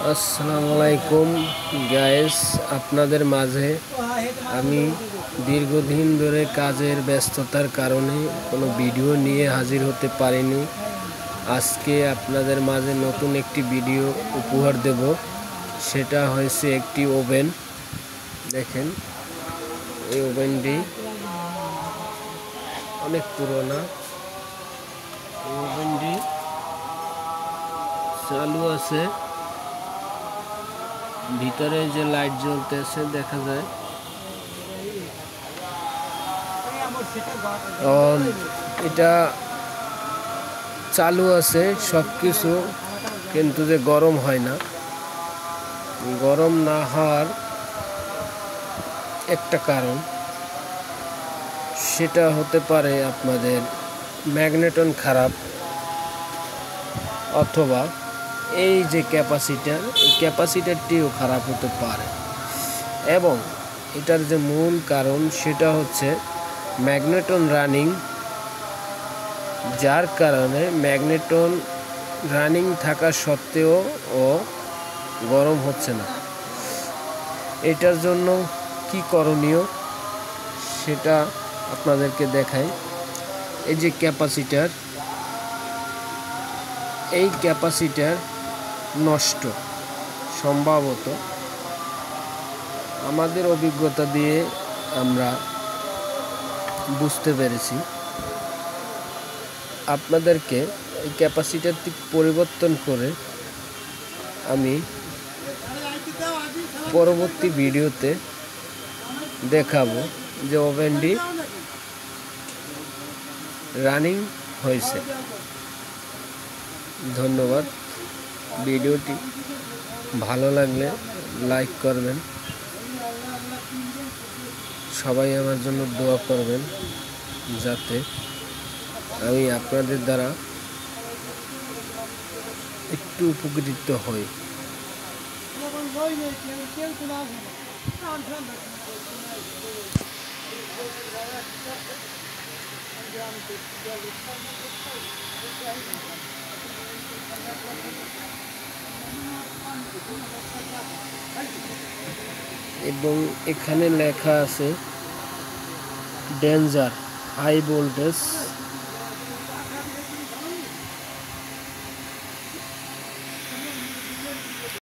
আসসালামু আলাইকুম গাইস, আপনাদের মাঝে আমি দীর্ঘদিন ধরে কাজের ব্যস্ততার কারণে কোনো ভিডিও নিয়ে হাজির হতে পারিনি। আজকে আপনাদের মাঝে নতুন একটি ভিডিও উপহার দেব। সেটা হয়েছে একটি ওভেন। দেখেন, এই ওভেনটি অনেক পুরোনো। এই ওভেনটি চালু আছে, ভিতরে যে লাইট জ্বলতেছে দেখা যায়। এটা চালু আছে সবকিছু, কিন্তু যে গরম হয় না। গরম না হওয়ার একটা কারণ, সেটা হতে পারে আপনাদের ম্যাগনেটন খারাপ, অথবা এই যে ক্যাপাসিটার, এই ক্যাপাসিটারটিও খারাপ হতে পারে। এবং এটার যে মূল কারণ সেটা হচ্ছে ম্যাগনেটন রানিং, যার কারণে ম্যাগনেটন রানিং থাকা সত্ত্বেও গরম হচ্ছে না। এটার জন্য কি করণীয় সেটা আপনাদেরকে দেখাই। এই যে ক্যাপাসিটার, এই ক্যাপাসিটার নষ্ট সম্ভবত। আমাদের অভিজ্ঞতা দিয়ে আমরা বুঝতে পেরেছি। আপনাদেরকে এই ক্যাপাসিটারটি পরিবর্তন করে আমি পরবর্তী ভিডিওতে দেখাবো যে ওভেনটি রানিং হয়েছে। ধন্যবাদ। ভিডিওটি ভালো লাগলে লাইক করবেন, সবাই আমার জন্য দোয়া করবেন যাতে আমি আপনাদের দ্বারা একটু উপকৃত হই। এবং এখানে লেখা আছে ডেঞ্জার হাই ভোল্টেজ